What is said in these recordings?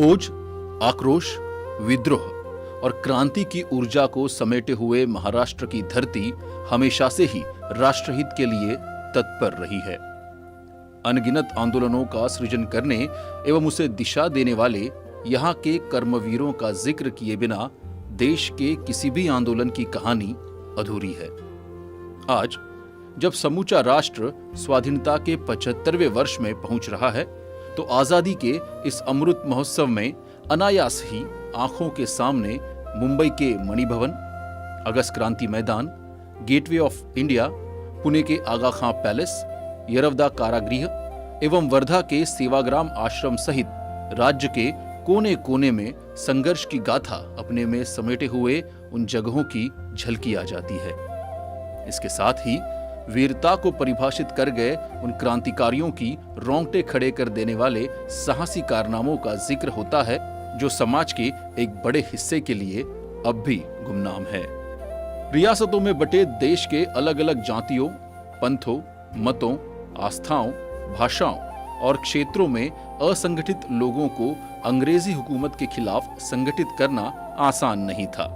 ओज, आक्रोश, विद्रोह और क्रांति की ऊर्जा को समेटे हुए महाराष्ट्र की धरती हमेशा से ही राष्ट्रहित के लिए तत्पर रही है। अनगिनत आंदोलनों का सृजन करने एवं उसे दिशा देने वाले यहाँ के कर्मवीरों का जिक्र किए बिना देश के किसी भी आंदोलन की कहानी अधूरी है। आज जब समूचा राष्ट्र स्वाधीनता के 75वें वर्ष में पहुंच रहा है, तो आजादी के इस अमृत महोत्सव में अनायास ही आंखों के सामने मुंबई के मणिभवन, अगस्त क्रांति मैदान, गेटवे ऑफ इंडिया, पुणे के आगा खां पैलेस, यरवदा कारागृह एवं वर्धा के सेवाग्राम आश्रम सहित राज्य के कोने कोने में संघर्ष की गाथा अपने में समेटे हुए उन जगहों की झलकी आ जाती है। इसके साथ ही वीरता को परिभाषित कर गए उन क्रांतिकारियों की रोंगटे खड़े कर देने वाले साहसी कारनामों का जिक्र होता है, जो समाज के एक बड़े हिस्से के लिए अब भी गुमनाम है। रियासतों में बटे देश के अलग अलग जातियों, पंथों, मतों, आस्थाओं, भाषाओं और क्षेत्रों में असंगठित लोगों को अंग्रेजी हुकूमत के खिलाफ संगठित करना आसान नहीं था,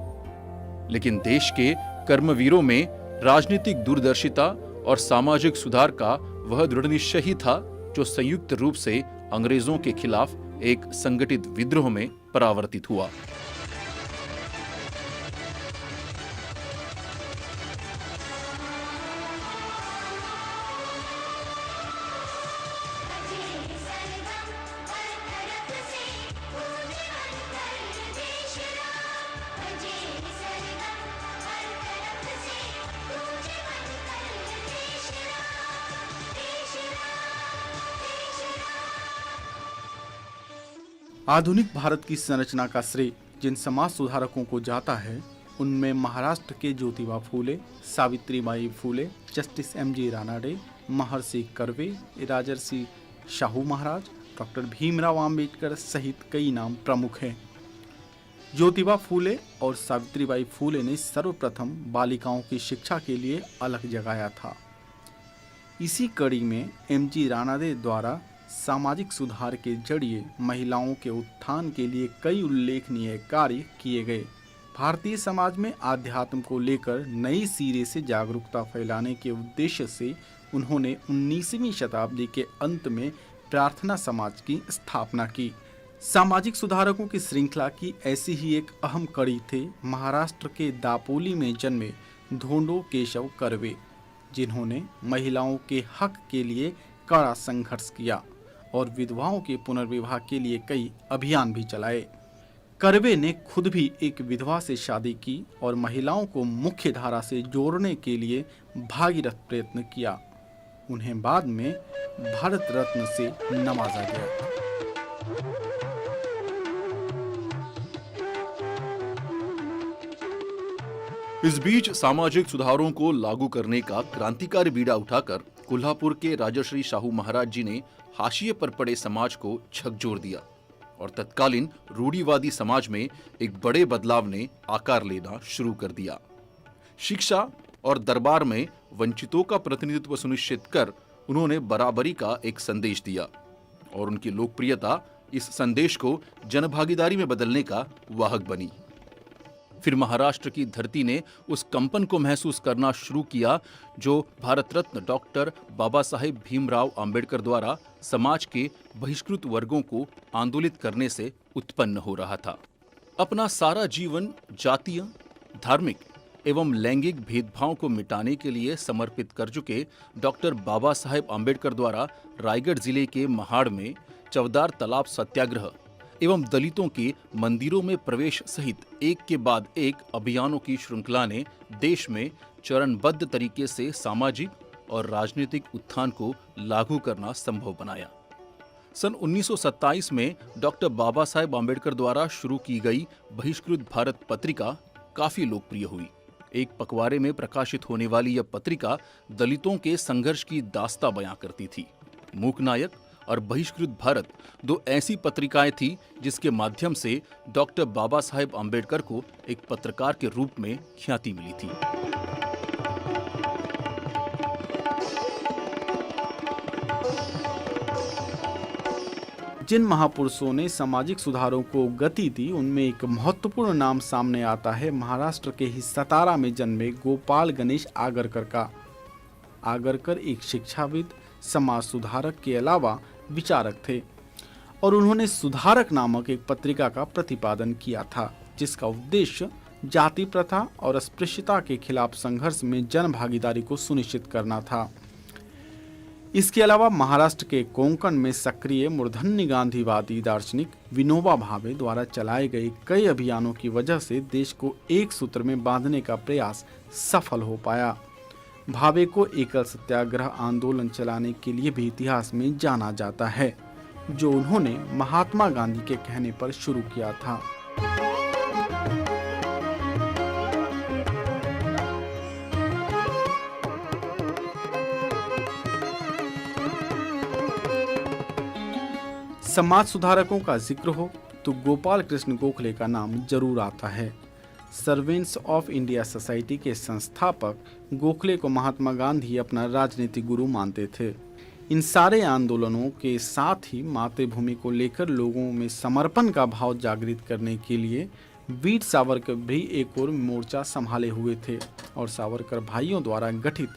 लेकिन देश के कर्मवीरों में राजनीतिक दूरदर्शिता और सामाजिक सुधार का वह दृढ़ निश्चय ही था जो संयुक्त रूप से अंग्रेजों के खिलाफ एक संगठित विद्रोह में परावर्तित हुआ। आधुनिक भारत की संरचना का श्रेय जिन समाज सुधारकों को जाता है, उनमें महाराष्ट्र के ज्योतिबा फूले, सावित्रीबाई फूले, जस्टिस एम.जी. रानाडे, महर्षि कर्वे, राजर्षि शाहू महाराज, डॉक्टर भीमराव आम्बेडकर सहित कई नाम प्रमुख हैं। ज्योतिबा फूले और सावित्रीबाई फूले ने सर्वप्रथम बालिकाओं की शिक्षा के लिए अलग जगाया था। इसी कड़ी में एम.जी. रानाडे द्वारा सामाजिक सुधार के जरिए महिलाओं के उत्थान के लिए कई उल्लेखनीय कार्य किए गए। भारतीय समाज में आध्यात्म को लेकर नई सिरे से जागरूकता फैलाने के उद्देश्य से उन्होंने 19वीं शताब्दी के अंत में प्रार्थना समाज की स्थापना की। सामाजिक सुधारकों की श्रृंखला की ऐसी ही एक अहम कड़ी थे महाराष्ट्र के दापोली में जन्मे धोंडो केशव कर्वे, जिन्होंने महिलाओं के हक के लिए कड़ा संघर्ष किया और विधवाओं के पुनर्विवाह के लिए कई अभियान भी चलाए। कर्वे ने खुद भी एक विधवा से शादी की और महिलाओं को मुख्य धारा से जोड़ने के लिए भागीरथ प्रयत्न किया। उन्हें बाद में भारत रत्न से नवाजा गया। इस बीच सामाजिक सुधारों को लागू करने का क्रांतिकारी बीड़ा उठाकर कोल्हापुर के राजर्षि शाहू महाराज जी ने हाशिए पर पड़े समाज को झकझोर दिया और तत्कालीन रूढ़िवादी समाज में एक बड़े बदलाव ने आकार लेना शुरू कर दिया। शिक्षा और दरबार में वंचितों का प्रतिनिधित्व सुनिश्चित कर उन्होंने बराबरी का एक संदेश दिया और उनकी लोकप्रियता इस संदेश को जनभागीदारी में बदलने का वाहक बनी। फिर महाराष्ट्र की धरती ने उस कंपन को महसूस करना शुरू किया जो भारत रत्न डॉक्टर बाबा साहेब भीमराव आम्बेडकर द्वारा समाज के बहिष्कृत वर्गों को आंदोलित करने से उत्पन्न हो रहा था। अपना सारा जीवन जातीय, धार्मिक एवं लैंगिक भेदभाव को मिटाने के लिए समर्पित कर चुके डॉक्टर बाबा साहेब आम्बेडकर द्वारा रायगढ़ जिले के महाड़ में चवदार तालाब सत्याग्रह एवं दलितों के मंदिरों में प्रवेश सहित एक के बाद एक अभियानों की श्रृंखला ने देश में चरणबद्ध तरीके से सामाजिक और राजनीतिक उत्थान को लागू करना संभव बनाया। सन 1927 में डॉक्टर बाबा साहेब आम्बेडकर द्वारा शुरू की गई बहिष्कृत भारत पत्रिका काफी लोकप्रिय हुई। एक पखवाड़े में प्रकाशित होने वाली यह पत्रिका दलितों के संघर्ष की दास्तां बयां करती थी। मूकनायक और बहिष्कृत भारत दो ऐसी पत्रिकाएं थी जिसके माध्यम से डॉक्टर बाबा साहेब आम्बेडकर को एक पत्रकार के रूप में ख्याति मिली थी। जिन महापुरुषों ने सामाजिक सुधारों को गति दी उनमें एक महत्वपूर्ण नाम सामने आता है महाराष्ट्र के ही सतारा में जन्मे गोपाल गणेश आगरकर का। आगरकर एक शिक्षाविद, समाज सुधारक के अलावा विचारक थे और उन्होंने सुधारक नामक एक पत्रिका का प्रतिपादन किया था, जिसका उद्देश्य जाति प्रथा और अस्पृश्यता के खिलाफ संघर्ष में जन भागीदारी को सुनिश्चित करना था। इसके अलावा महाराष्ट्र के कोंकण में सक्रिय मूर्धन्य गांधीवादी दार्शनिक विनोबा भावे द्वारा चलाए गए कई अभियानों की वजह से देश को एक सूत्र में बांधने का प्रयास सफल हो पाया। भावे को एकल सत्याग्रह आंदोलन चलाने के लिए भी इतिहास में जाना जाता है, जो उन्होंने महात्मा गांधी के कहने पर शुरू किया था। समाज सुधारकों का जिक्र हो तो गोपाल कृष्ण गोखले का नाम जरूर आता है। सर्वेंट्स ऑफ इंडिया सोसाइटी के संस्थापक गोखले को महात्मा गांधी अपना राजनीतिक गुरु मानते थे। इन सारे आंदोलनों के साथ ही मातृभूमि को लेकर लोगों में समर्पण का भाव जागृत करने के लिए वीर सावरकर भी एक और मोर्चा संभाले हुए थे और सावरकर भाइयों द्वारा गठित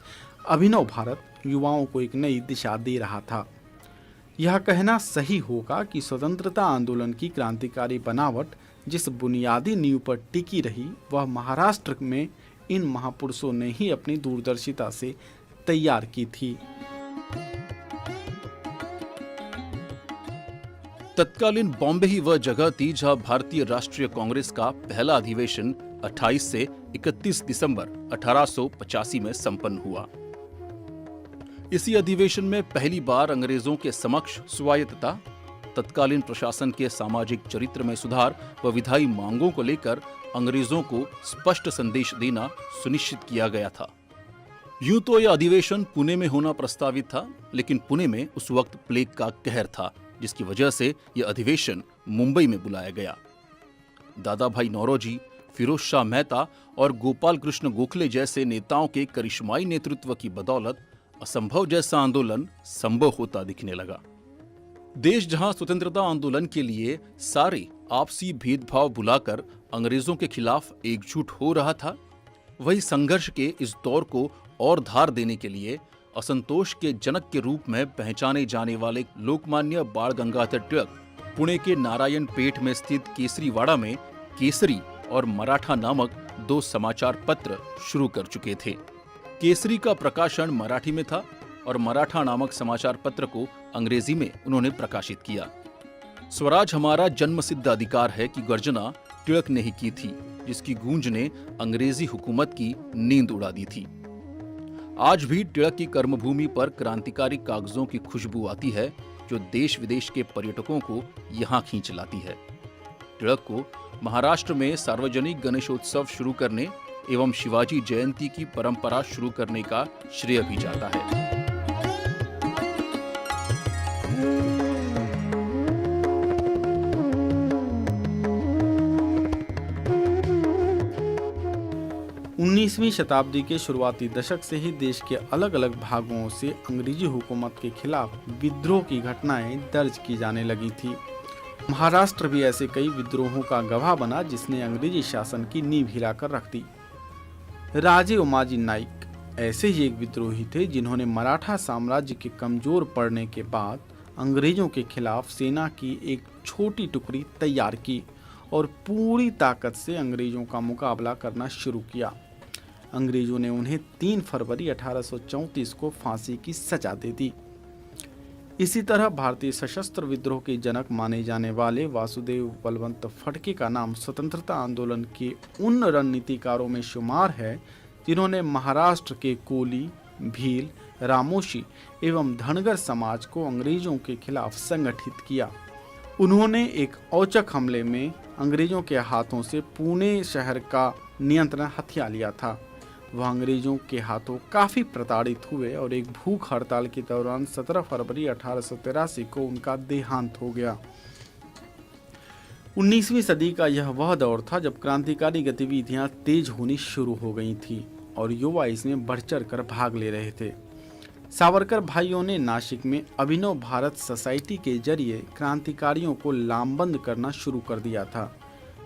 अभिनव भारत युवाओं को एक नई दिशा दे रहा था। यह कहना सही होगा कि स्वतंत्रता आंदोलन की क्रांतिकारी बनावट जिस बुनियादी नींव पर टिकी रही वह महाराष्ट्र में इन महापुरुषों ने ही अपनी दूरदर्शिता से तैयार की थी। तत्कालीन बॉम्बे ही वह जगह थी जहां भारतीय राष्ट्रीय कांग्रेस का पहला अधिवेशन 28 से 31 दिसंबर 1885 में संपन्न हुआ। इसी अधिवेशन में पहली बार अंग्रेजों के समक्ष स्वायत्तता, तत्कालीन प्रशासन के सामाजिक चरित्र में सुधार व विधायी मांगों को लेकर अंग्रेजों को स्पष्ट संदेश देना सुनिश्चित किया गया था। यूं तो यह अधिवेशन पुणे में होना प्रस्तावित था, लेकिन पुणे में उस वक्त प्लेग का कहर था, जिसकी वजह से यह अधिवेशन मुंबई में बुलाया गया। दादा भाई नौरोजी, फिरोज शाह मेहता और गोपाल कृष्ण गोखले जैसे नेताओं के करिश्माई नेतृत्व की बदौलत असंभव जैसा आंदोलन संभव होता दिखने लगा। देश जहां स्वतंत्रता आंदोलन के लिए सारे आपसी भेदभाव भुलाकर अंग्रेजों के खिलाफ एकजुट हो रहा था, वही संघर्ष के इस दौर को और धार देने के लिए असंतोष के जनक के रूप में पहचाने जाने वाले लोकमान्य बाल गंगाधर तिलक पुणे के नारायण पेठ में स्थित केसरीवाड़ा में केसरी और मराठा नामक 2 समाचार पत्र शुरू कर चुके थे। केसरी का प्रकाशन मराठी में था और मराठा नामक समाचार पत्र को अंग्रेजी में उन्होंने प्रकाशित किया। स्वराज हमारा जन्मसिद्ध अधिकार है की गर्जना तिलक ने ही की थी, जिसकी गूंज ने अंग्रेजी हुकूमत की नींद उड़ा दी थी। आज भी तिलक की कर्मभूमि पर क्रांतिकारी कागजों की खुशबू आती है, जो देश विदेश के पर्यटकों को यहाँ खींच लाती है। तिलक को महाराष्ट्र में सार्वजनिक गणेशोत्सव शुरू करने एवं शिवाजी जयंती की परंपरा शुरू करने का श्रेय भी जाता है। उन्नीसवीं शताब्दी के शुरुआती दशक से ही देश के अलग अलग भागों से अंग्रेजी हुकूमत के खिलाफ विद्रोह की घटनाएं दर्ज की जाने लगी थी। महाराष्ट्र भी ऐसे कई विद्रोहों का गवाह बना जिसने अंग्रेजी शासन की नींव हिलाकर रख दी। राजे उमाजी नाइक ऐसे ही एक विद्रोही थे जिन्होंने मराठा साम्राज्य के कमजोर पड़ने के बाद अंग्रेजों के खिलाफ सेना की एक छोटी टुकड़ी तैयार की और पूरी ताकत से अंग्रेजों का मुकाबला करना शुरू किया। अंग्रेजों ने उन्हें 3 फरवरी 1834 को फांसी की सजा दे दी। इसी तरह भारतीय सशस्त्र विद्रोह के जनक माने जाने वाले वासुदेव बलवंत फडके का नाम स्वतंत्रता आंदोलन के उन रणनीतिकारों में शुमार है जिन्होंने महाराष्ट्र के कोली, भील, रामोशी एवं धनगर समाज को अंग्रेजों के खिलाफ संगठित किया। उन्होंने एक औचक हमले में अंग्रेजों के हाथों से पुणे शहर का नियंत्रण हथिया लिया था। वह अंग्रेजों के हाथों काफी प्रताड़ित हुए और एक भूख हड़ताल के दौरान 17 फरवरी 1883 को उनका देहांत हो गया। 19वीं सदी का यह वह दौर था जब क्रांतिकारी गतिविधियां तेज होनी शुरू हो गई थी और युवा इसमें बढ़ चढ़ कर भाग ले रहे थे। सावरकर भाइयों ने नासिक में अभिनव भारत सोसाइटी के जरिए क्रांतिकारियों को लामबंद करना शुरू कर दिया था।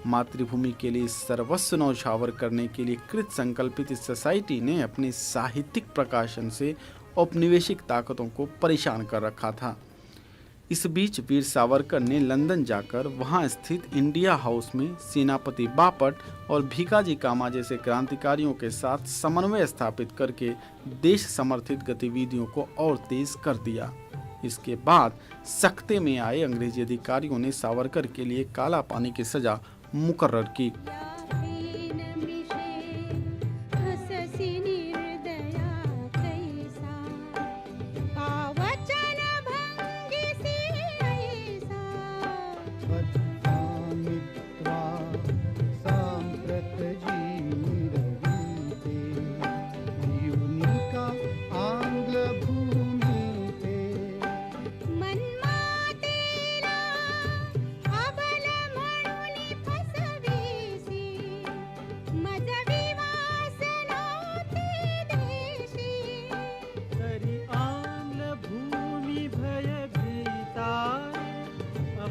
मातृभूमि के लिए सर्वस्व न्यौछावर करने के लिए कृत संकल्पित इस सोसाइटी ने अपने साहित्यिक प्रकाशन से औपनिवेशिक ताकतों को परेशान कर रखा था। इस बीच वीर सावरकर ने लंदन जाकर वहां स्थित इंडिया हाउस में सेनापति बापट और भीकाजी कामा जैसे क्रांतिकारियों के साथ समन्वय स्थापित करके देश समर्थित गतिविधियों को और तेज कर दिया। इसके बाद सख्ते में आए अंग्रेजी अधिकारियों ने सावरकर के लिए काला पानी की सजा मुकर्रर की।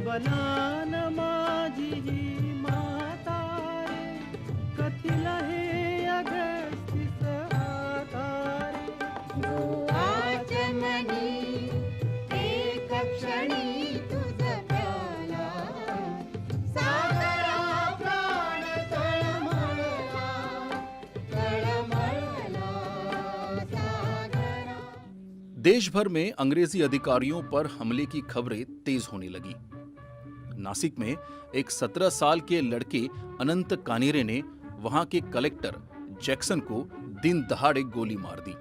बनान माझी माता रे कथिला हे अगस्तिस आतारे जो आचमनी एक क्षणी तुझ प्याला सागरा प्राण तळमळला सागरा। देश भर में अंग्रेजी अधिकारियों पर हमले की खबरें तेज होने लगी। नासिक में एक 17 साल के लड़के अनंत कानेरे ने वहां के कलेक्टर जैक्सन को दिन दहाड़े गोली मार दी।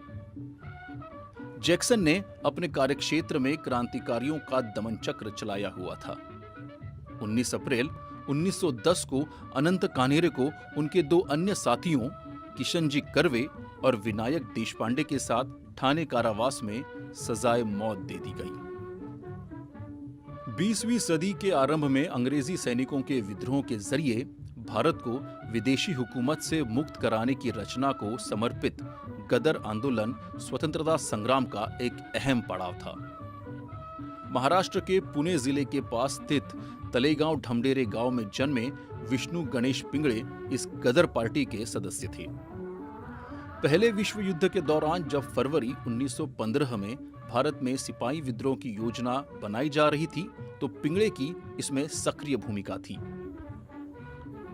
जैक्सन ने अपने कार्यक्षेत्र में क्रांतिकारियों का दमन चक्र चलाया हुआ था। 19 अप्रैल 1910 को अनंत कानेरे को उनके दो अन्य साथियों किशनजी कर्वे और विनायक देशपांडे के साथ ठाणे कारावास में सजाए मौत दे दी गई। 20वीं सदी के आरंभ में अंग्रेजी सैनिकों के विद्रोह के जरिए भारत को विदेशी हुकूमत से मुक्त कराने की रचना को समर्पित गदर आंदोलन स्वतंत्रता संग्राम का एक अहम पड़ाव था। महाराष्ट्र के पुणे जिले के पास स्थित तलेगांव ढमडेरे गांव में जन्मे विष्णु गणेश पिंगळे इस गदर पार्टी के सदस्य थे। पहले विश्व युद्ध के दौरान जब फरवरी 1915 में भारत में सिपाही विद्रोह की योजना बनाई जा रही थी तो पिंगळे की इसमें सक्रिय भूमिका थी।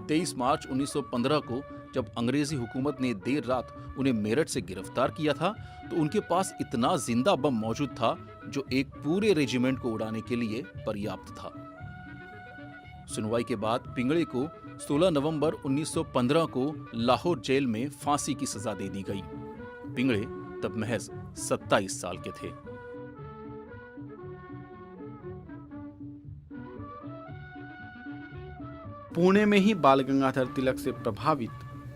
23 मार्च 1915 को जब अंग्रेजी हुकूमत ने देर रात उन्हें मेरठ से गिरफ्तार किया था तो उनके पास इतना जिंदा बम मौजूद था जो एक पूरे रेजिमेंट को उड़ाने के लिए पर्याप्त था। सुनवाई के बाद पिंगळे को 16 नवंबर 1915 को लाहौर जेल में फांसी की सजा दे दी गई। पिंगळे तब महज 27 साल के थे। पुणे में ही बाल गंगाधर तिलक से प्रभावित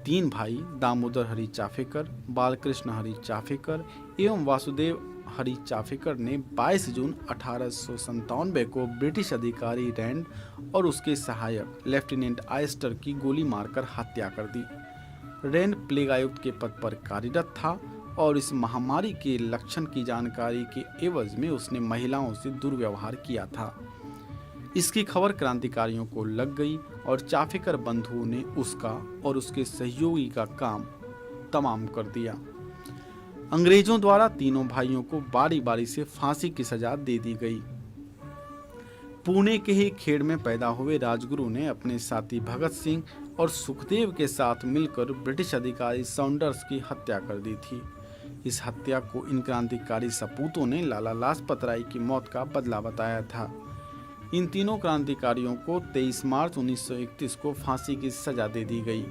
तीन भाई दामोदर हरि चाफेकर, बालकृष्ण हरि चाफेकर एवं वासुदेव हरि चाफेकर ने 22 जून 1897 को ब्रिटिश अधिकारी रैंड और उसके सहायक लेफ्टिनेंट आयस्टर की गोली मारकर हत्या कर दी। रैंड प्लेग आयुक्त के पद पर कार्यरत था और इस महामारी के लक्षण की जानकारी के एवज में उसने महिलाओं से दुर्व्यवहार किया था। इसकी खबर क्रांतिकारियों को लग गई और चाफेकर बंधुओं ने उसका और उसके सहयोगी का काम तमाम कर दिया। अंग्रेजों द्वारा तीनों भाइयों को बारी बारी से फांसी की सजा दे दी गई। पुणे के ही खेड़ में पैदा हुए राजगुरु ने अपने साथी भगत सिंह और सुखदेव के साथ मिलकर ब्रिटिश अधिकारी सॉन्डर्स की हत्या कर दी थी। इस हत्या को इन क्रांतिकारी सपूतों ने लाला लाजपत राय की मौत का बदला बताया था। इन तीनों क्रांतिकारियों को 23 मार्च 1931 को फांसी की सजा दे दी गई।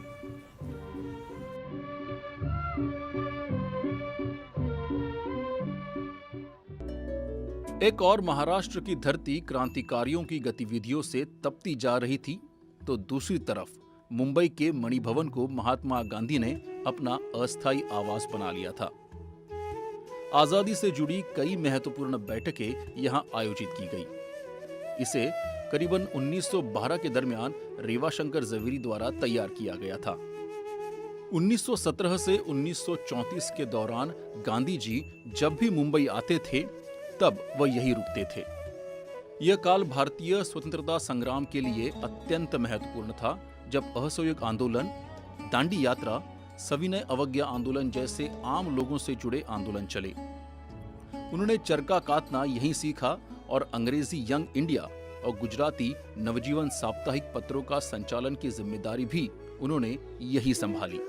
एक और महाराष्ट्र की धरती क्रांतिकारियों की गतिविधियों से तपती जा रही थी तो दूसरी तरफ मुंबई के मणिभवन को महात्मा गांधी ने अपना अस्थायी आवास बना लिया था। आजादी से जुड़ी कई महत्वपूर्ण बैठकें यहां आयोजित की गई। इसे करीबन 1912 के दरमियान रेवाशंकर जवेरी द्वारा तैयार किया गया था। 1917 से 1934 के दौरान गांधी जी जब भी मुंबई आते थे तब वह यही रुकते थे। यह काल भारतीय स्वतंत्रता संग्राम के लिए अत्यंत महत्वपूर्ण था, जब असहयोग आंदोलन, दांडी यात्रा, सविनय अवज्ञा आंदोलन जैसे आम लोगों से जुड़े आंदोलन चले। उन्होंने चरखा कातना यहीं सीखा और अंग्रेजी यंग इंडिया और गुजराती नवजीवन साप्ताहिक पत्रों का संचालन की जिम्मेदारी भी उन्होंने यही संभाली।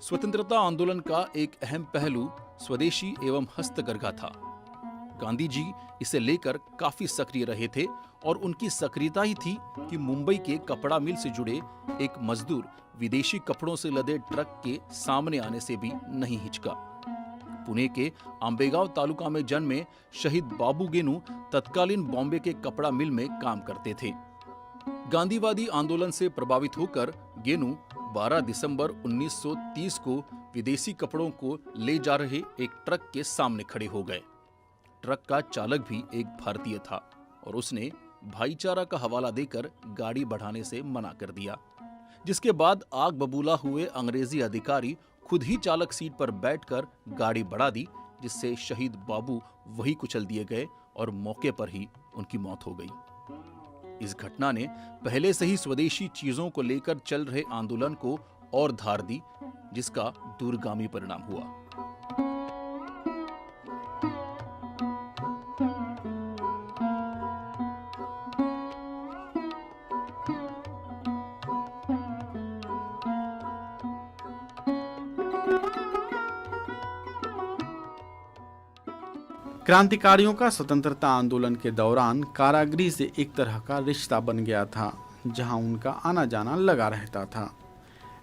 स्वतंत्रता आंदोलन का एक अहम पहलू स्वदेशी एवं हस्तकरघा था। गांधी जी इसे लेकर काफी सक्रिय रहे थे और उनकी सक्रियता ही थी कि मुंबई के कपड़ा मिल से जुड़े एक मजदूर विदेशी कपड़ों से लदे ट्रक के सामने आने से भी नहीं हिचका। पुणे के आंबेगांव तालुका में जन्मे शहीद बाबू गेनू तत्कालीन बॉम्बे के कपड़ा मिल में काम करते थे। गांधीवादी आंदोलन से प्रभावित होकर गेनू 12 दिसंबर 1930 को विदेशी कपड़ों को ले जा रहे एक ट्रक के सामने खड़े हो गए। ट्रक का चालक भी एक भारतीय था और उसने भाईचारा का हवाला देकर गाड़ी बढ़ाने से मना कर दिया, जिसके बाद आग बबूला हुए अंग्रेजी अधिकारी खुद ही चालक सीट पर बैठकर गाड़ी बढ़ा दी, जिससे शहीद बाबू वही कुचल दिए गए और मौके पर ही उनकी मौत हो गई। इस घटना ने पहले से ही स्वदेशी चीजों को लेकर चल रहे आंदोलन को और धार दी, जिसका दूरगामी परिणाम हुआ। क्रांतिकारियों का स्वतंत्रता आंदोलन के दौरान कारागृह से एक तरह का रिश्ता बन गया था, जहां उनका आना जाना लगा रहता था।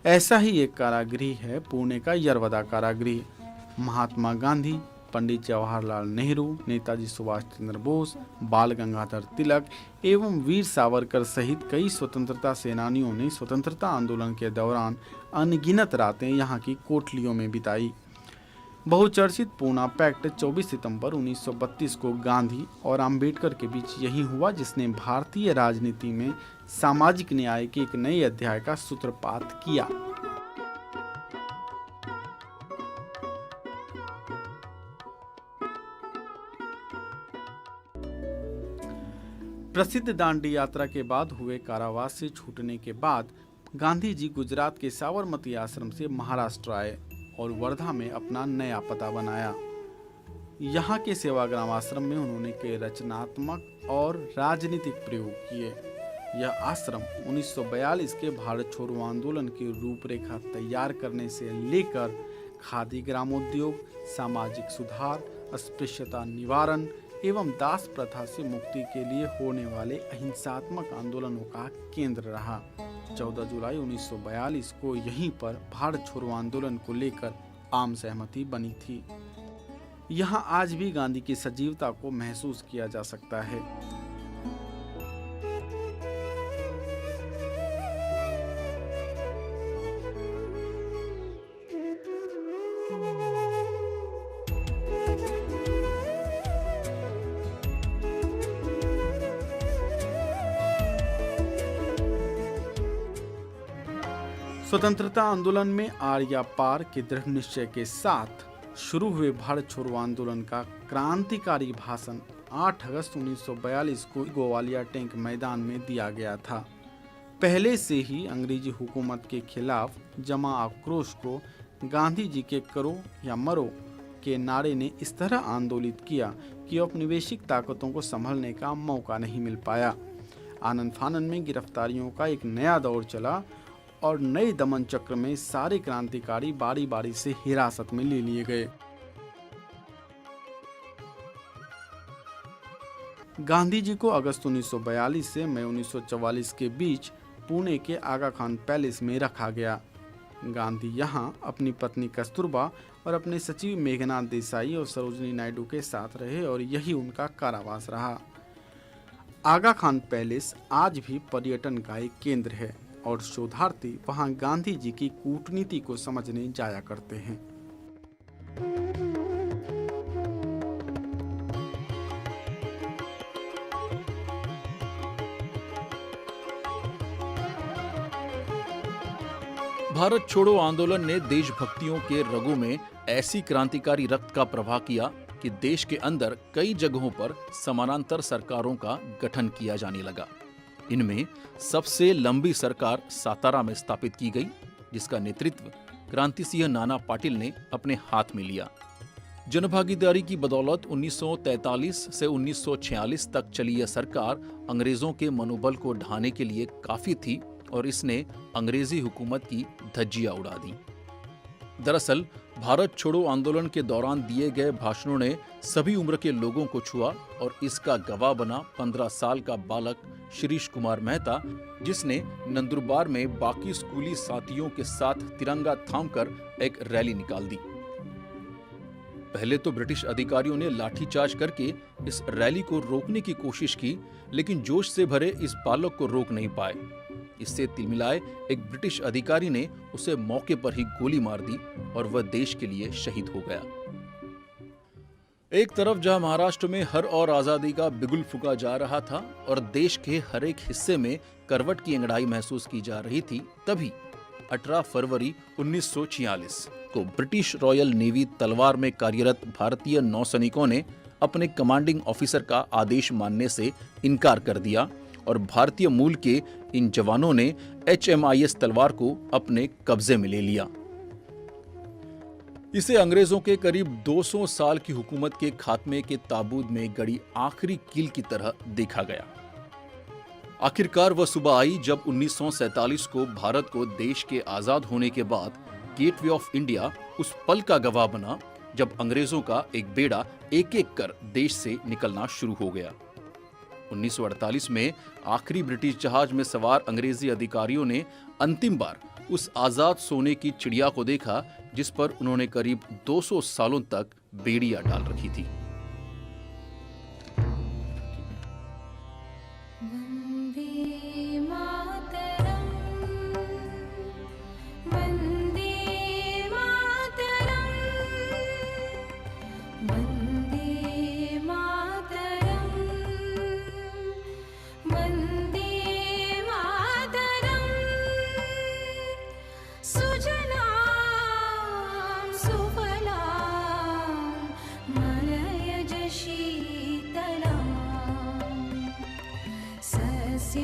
ऐसा ही एक कारागृह है पुणे का यरवदा कारागृह। महात्मा गांधी, पंडित जवाहरलाल नेहरू, नेताजी सुभाष चंद्र बोस, बाल गंगाधर तिलक एवं वीर सावरकर सहित कई स्वतंत्रता सेनानियों ने स्वतंत्रता आंदोलन के दौरान अनगिनत रातें यहाँ की कोठलियों में बिताई। बहुचर्चित पूना पैक्ट 24 सितंबर 1932 को गांधी और अंबेडकर के बीच यही हुआ, जिसने भारतीय राजनीति में सामाजिक न्याय के एक नए अध्याय का सूत्रपात किया। प्रसिद्ध दांडी यात्रा के बाद हुए कारावास से छूटने के बाद गांधी जी गुजरात के साबरमती आश्रम से महाराष्ट्र आए और वर्धा में अपना नया पता बनाया। यहाँ के सेवाग्राम आश्रम में उन्होंने कई रचनात्मक और राजनीतिक प्रयोग किए। यह आश्रम 1942 के भारत छोड़ो आंदोलन की रूपरेखा तैयार करने से लेकर खादी ग्रामोद्योग, सामाजिक सुधार, अस्पृश्यता निवारण एवं दास प्रथा से मुक्ति के लिए होने वाले अहिंसात्मक आंदोलनों का केंद्र रहा। 14 जुलाई 1942 को यहीं पर भारत छोड़ो आंदोलन को लेकर आम सहमति बनी थी। यहाँ आज भी गांधी की सजीवता को महसूस किया जा सकता है। स्वतंत्रता आंदोलन में आर्या पार के दृढ़ निश्चय के साथ शुरू हुए भारत छोड़ो आंदोलन का क्रांतिकारी भाषण 8 अगस्त 1942 को गोवालिया टैंक मैदान में दिया गया था। पहले से ही अंग्रेजी हुकूमत के खिलाफ जमा आक्रोश को गांधी जी के करो या मरो के नारे ने इस तरह आंदोलित किया कि औपनिवेशिक ताकतों को संभलने का मौका नहीं मिल पाया। आनन फानन में गिरफ्तारियों का एक नया दौर चला और नए दमन चक्र में सारे क्रांतिकारी बारी बारी से हिरासत में ले लिए गए। गांधी जी को अगस्त 1942 से मई 1944 के बीच पुणे के आगा खान पैलेस में रखा गया। गांधी यहां अपनी पत्नी कस्तूरबा और अपने सचिव मेघनाथ देसाई और सरोजिनी नायडू के साथ रहे और यही उनका कारावास रहा। आगा खान पैलेस आज भी पर्यटन का एक केंद्र है और शोधार्थी वहां गांधी जी की कूटनीति को समझने जाया करते हैं। भारत छोड़ो आंदोलन ने देशभक्तियों के रगों में ऐसी क्रांतिकारी रक्त का प्रवाह किया कि देश के अंदर कई जगहों पर समानांतर सरकारों का गठन किया जाने लगा। इनमें सबसे लंबी सरकार सातारा में स्थापित की गई, जिसका नेतृत्व क्रांति सिंह नाना पाटिल ने अपने हाथ में लिया। जनभागीदारी की बदौलत 1943 से 1946 तक चली यह सरकार अंग्रेजों के मनोबल को ढाने के लिए काफी थी और इसने अंग्रेजी हुकूमत की धज्जियां उड़ा दी। दरअसल भारत छोड़ो आंदोलन के दौरान दिए गए भाषणों ने सभी उम्र के लोगों को छुआ और इसका गवाह बना 15 साल का बालक शिरीष कुमार मेहता, जिसने नंदुरबार में बाकी स्कूली साथियों के साथ तिरंगा थामकर एक रैली निकाल दी। पहले तो ब्रिटिश अधिकारियों ने लाठीचार्ज करके इस रैली को रोकने की कोशिश की, लेकिन जोश से भरे इस बालक को रोक नहीं पाए। इससे तिलमिलाए एक ब्रिटिश अधिकारी ने उसे मौके पर ही गोली मार दी और वह देश के लिए शहीद हो गया। एक तरफ जहां महाराष्ट्र में हर और आजादी का बिगुल फूंका जा रहा था और देश के हर एक हिस्से में करवट की अंगड़ाई महसूस की जा रही थी, तभी 18 फरवरी 1946 को ब्रिटिश रॉयल नेवी तलवार में कार्यरत भारतीय नौसैनिकों ने अपने कमांडिंग ऑफिसर का आदेश मानने से इनकार कर दिया और भारतीय मूल के इन जवानों ने HMIS तलवार को अपने कब्जे में ले लिया। इसे अंग्रेजों के करीब 200 साल की हुकूमत के खात्मे के ताबूत में गड़ी आखिरी कील की तरह देखा गया। आखिरकार वह सुबह आई जब 1947 को भारत को देश के आजाद होने के बाद गेटवे ऑफ इंडिया उस पल का गवाह बना जब अंग्रेजों का एक बेड़ा एक एक कर देश से निकलना शुरू हो गया। 1948 में आखिरी ब्रिटिश जहाज में सवार अंग्रेजी अधिकारियों ने अंतिम बार उस आजाद सोने की चिड़िया को देखा जिस पर उन्होंने करीब 200 सालों तक बेड़ियां डाल रखी थी। वंदे मातरम, वंदे मातरम, वंदे मातरम, वंदे मातरम। सुजलां सुफलां मलयज शीतलां सस्य